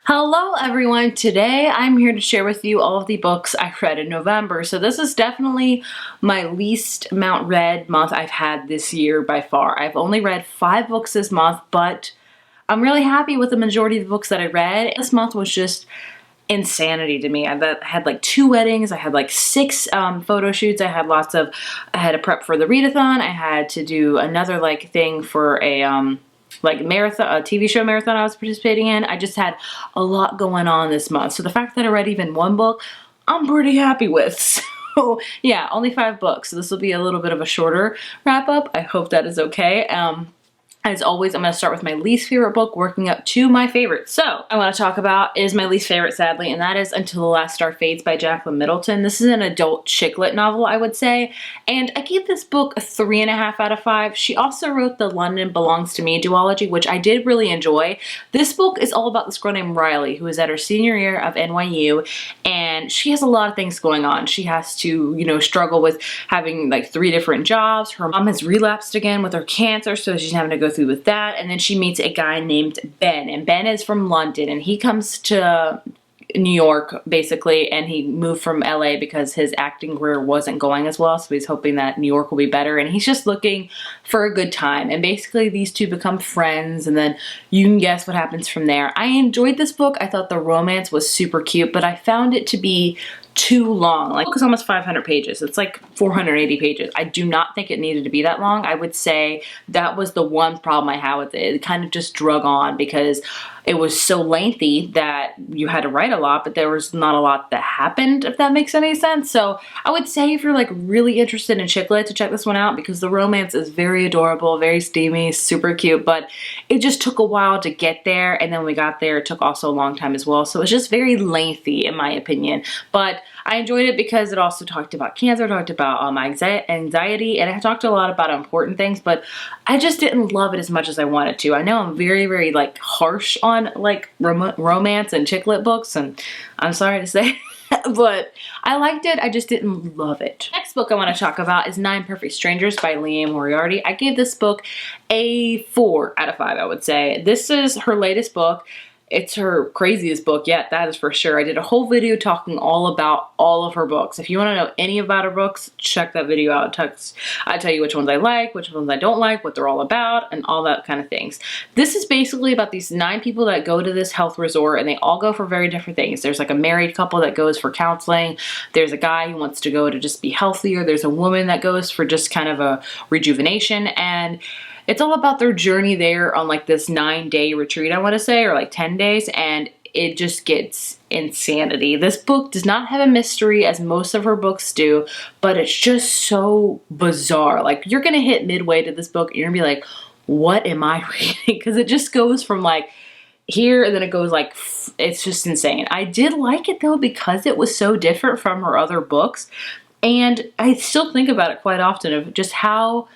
Hello everyone, today I'm here to share with you all of the books I read in November. So this is definitely my least amount read month I've had this year by far. I've only read 5 books this month, but I'm really happy with the majority of the books that I read. This month was just insanity to me. I had like 2 weddings, I had like 6 photo shoots, I had to prep for the readathon, I had to do another like thing for a marathon, a TV show marathon I was participating in. I just had a lot going on this month. So the fact that I read even 1 book, I'm pretty happy with. So yeah, only 5 books. So this will be a little bit of a shorter wrap up. I hope that is okay. As always, I'm going to start with my least favorite book, working up to my favorite. So, I want to talk about is my least favorite, sadly, and that is Until the Last Star Fades by Jacqueline Middleton. This is an adult chick lit novel, I would say, and I gave this book a 3.5 out of 5. She also wrote the London Belongs to Me duology, which I did really enjoy. This book is all about this girl named Riley, who is at her senior year of NYU, and she has a lot of things going on. She has to, struggle with having like 3 different jobs. Her mom has relapsed again with her cancer, so she's having to go through with that. And then she meets a guy named Ben, and Ben is from London, and he comes to New York basically, and he moved from LA because his acting career wasn't going as well, so he's hoping that New York will be better, and he's just looking for a good time. And basically these two become friends, and then you can guess what happens from there. I enjoyed this book. I thought the romance was super cute, but I found it to be too long. Like, the book is almost 500 pages. It's like 480 pages. I do not think it needed to be that long. I would say that was the one problem I had with it. It kind of just drug on because it was so lengthy that you had to write a lot, but there was not a lot that happened, if that makes any sense. So I would say if you're like really interested in chick lit, to check this one out, because the romance is very adorable, very steamy, super cute, but it just took a while to get there, and then when we got there, it took also a long time as well. So it was just very lengthy in my opinion, but I enjoyed it because it also talked about cancer, talked about anxiety, and it talked a lot about important things, but I just didn't love it as much as I wanted to. I know I'm very, very like harsh on like romance and chick lit books, and I'm sorry to say, but I liked it. I just didn't love it. Next book I want to talk about is 9 Perfect Strangers by Liane Moriarty. I gave this book a 4 out of 5, I would say. This is her latest book. It's her craziest book yet, that is for sure. I did a whole video talking all about all of her books. If you want to know any about her books, check that video out. I tell you which ones I like, which ones I don't like, what they're all about, and all that kind of things. This is basically about these 9 people that go to this health resort, and they all go for very different things. There's like a married couple that goes for counseling. There's a guy who wants to go to just be healthier. There's a woman that goes for just kind of a rejuvenation, and it's all about their journey there on like this 9-day retreat, I want to say, or like 10 days, and it just gets insanity. This book does not have a mystery as most of her books do, but it's just so bizarre. Like, you're gonna hit midway to this book and you're gonna be like, what am I reading? Because it just goes from like here, and then it goes like, it's just insane. I did like it though because it was so different from her other books, and I still think about it quite often of just how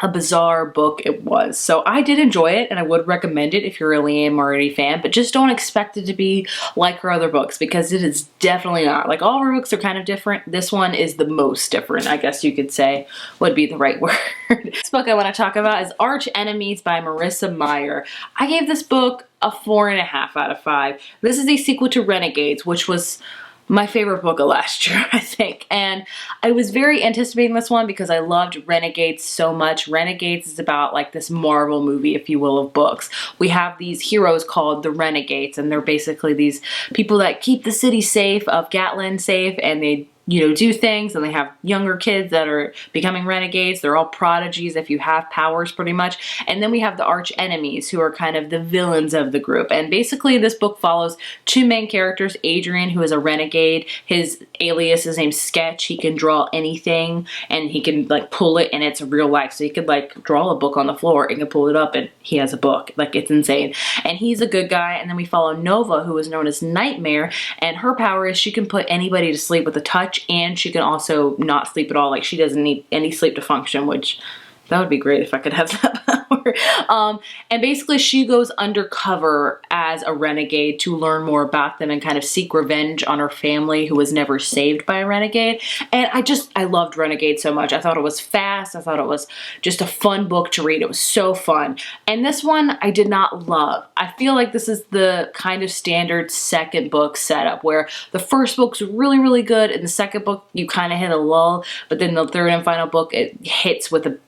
a bizarre book it was. So I did enjoy it, and I would recommend it if you're a Liane Moriarty fan, but just don't expect it to be like her other books, because it is definitely not. Like, all her books are kind of different. This one is the most different, I guess you could say would be the right word. This book I want to talk about is Arch Enemies by Marissa Meyer. I gave this book a 4.5 out of 5. This is a sequel to Renegades, which was my favorite book of last year, I think. And I was very anticipating this one because I loved Renegades so much. Renegades is about like this Marvel movie, if you will, of books. We have these heroes called the Renegades, and they're basically these people that keep the city safe, of Gatlin safe, and they do things, and they have younger kids that are becoming renegades. They're all prodigies if you have powers, pretty much. And then we have the arch enemies, who are kind of the villains of the group. And basically this book follows 2 main characters. Adrian, who is a renegade. His alias is named Sketch. He can draw anything, and he can like pull it, and it's real life. So he could like draw a book on the floor and can pull it up, and he has a book. Like, it's insane. And he's a good guy. And then we follow Nova, who is known as Nightmare, and her power is she can put anybody to sleep with a touch, and she can also not sleep at all. Like, she doesn't need any sleep to function, which That would be great if I could have that power. And basically she goes undercover as a renegade to learn more about them and kind of seek revenge on her family who was never saved by a renegade. And I loved Renegade so much. I thought it was fast. I thought it was just a fun book to read. It was so fun. And this one I did not love. I feel like this is the kind of standard second book setup where the first book's really, really good and the second book you kind of hit a lull, but then the third and final book, it hits with a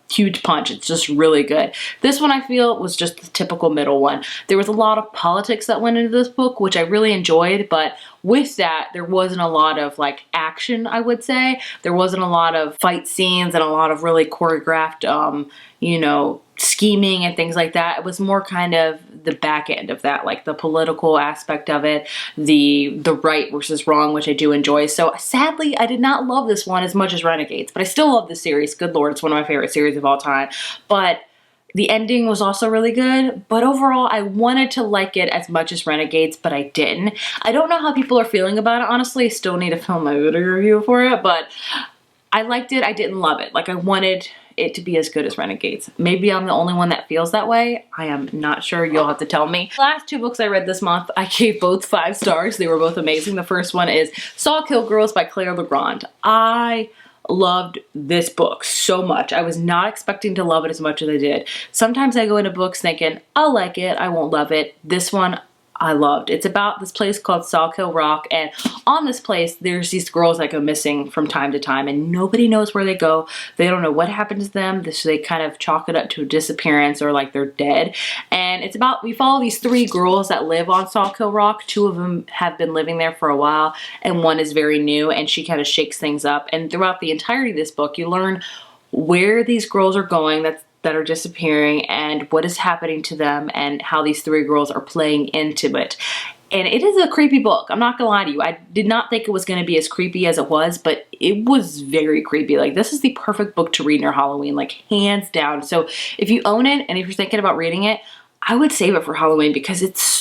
huge punch. It's just really good. This one I feel was just the typical middle one. There was a lot of politics that went into this book, which I really enjoyed, but with that, there wasn't a lot of like action, I would say. There wasn't a lot of fight scenes and a lot of really choreographed, you know, scheming and things like that. It was more kind of the back end of that, like the political aspect of it, the right versus wrong, which I do enjoy. So sadly, I did not love this one as much as Renegades, but I still love this series. Good Lord, it's one of my favorite series of all time. But the ending was also really good, but overall I wanted to like it as much as Renegades, but I didn't. I don't know how people are feeling about it, honestly. I still need to film my video review for it, but I liked it. I didn't love it. Like I wanted it to be as good as Renegades. Maybe I'm the only one that feels that way. I am not sure. You'll have to tell me. The last two books I read this month, I gave both 5 stars. They were both amazing. The first one is Sawhill Girls by Claire Legrand. I loved this book so much. I was not expecting to love it as much as I did. Sometimes I go into books thinking, I'll like it, I won't love it. This one, I loved. It's about this place called Sawhill Rock, and on this place there's these girls that go missing from time to time and nobody knows where they go. They don't know what happened to them, so they kind of chalk it up to a disappearance or like they're dead. And it's about, we follow these 3 girls that live on Sawhill Rock. 2 of them have been living there for a while and one is very new, and she kind of shakes things up. And throughout the entirety of this book you learn where these girls are going that are disappearing and what is happening to them and how these 3 girls are playing into it. And it is a creepy book. I'm not gonna lie to you. I did not think it was gonna be as creepy as it was, but it was very creepy. Like this is the perfect book to read in your Halloween, like hands down. So if you own it and if you're thinking about reading it, I would save it for Halloween because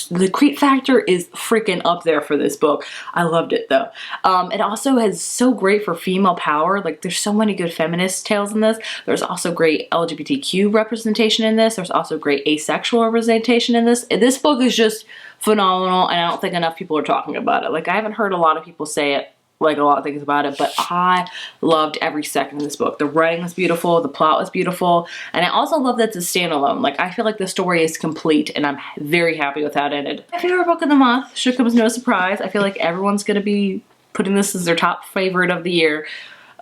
the creep factor is freaking up there for this book. I loved it though. It also is so great for female power. Like there's so many good feminist tales in this. There's also great LGBTQ representation in this. There's also great asexual representation in this. This book is just phenomenal and I don't think enough people are talking about it. Like I haven't heard a lot of people say it, like a lot of things about it, but I loved every second of this book. The writing was beautiful, the plot was beautiful, and I also love that it's a standalone. Like I feel like the story is complete and I'm very happy with how it ended. My favorite book of the month should come as no surprise. I feel like everyone's gonna be putting this as their top favorite of the year.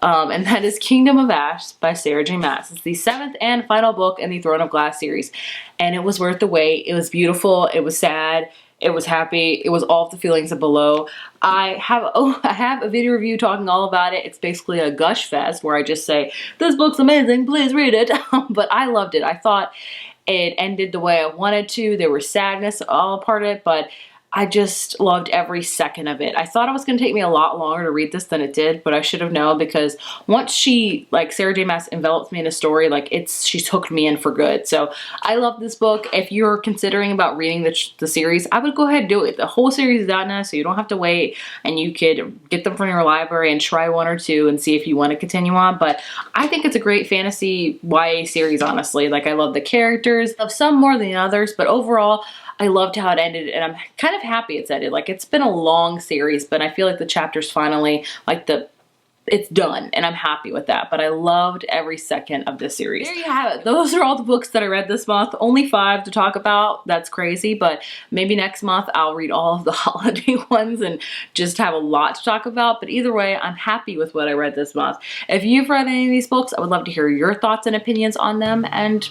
And that is Kingdom of Ash by Sarah J. Maas. It's the 7th and final book in the Throne of Glass series, and it was worth the wait. It was beautiful, it was sad, it was happy, it was all of the feelings of below. I have a video review talking all about it. It's basically a gush fest where I just say, this book's amazing, please read it. But I loved it. I thought it ended the way I wanted to. There was sadness all part of it, but I just loved every second of it. I thought it was going to take me a lot longer to read this than it did, but I should have known because once Sarah J. Maas envelops me in a story, she's hooked me in for good. So I love this book. If you're considering about reading the series, I would go ahead and do it. The whole series is out now, so you don't have to wait, and you could get them from your library and try 1 or 2 and see if you want to continue on. But I think it's a great fantasy YA series, honestly. Like I love the characters, of some more than others, but overall, I loved how it ended, and I'm kind of happy it's ended. Like, it's been a long series, but I feel like the chapter's finally, it's done, and I'm happy with that. But I loved every second of this series. There you have it. Those are all the books that I read this month. Only 5 to talk about. That's crazy, but maybe next month I'll read all of the holiday ones and just have a lot to talk about. But either way, I'm happy with what I read this month. If you've read any of these books, I would love to hear your thoughts and opinions on them. And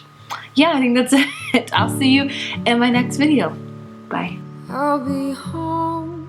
yeah, I think that's it. I'll see you in my next video. Bye. I'll be home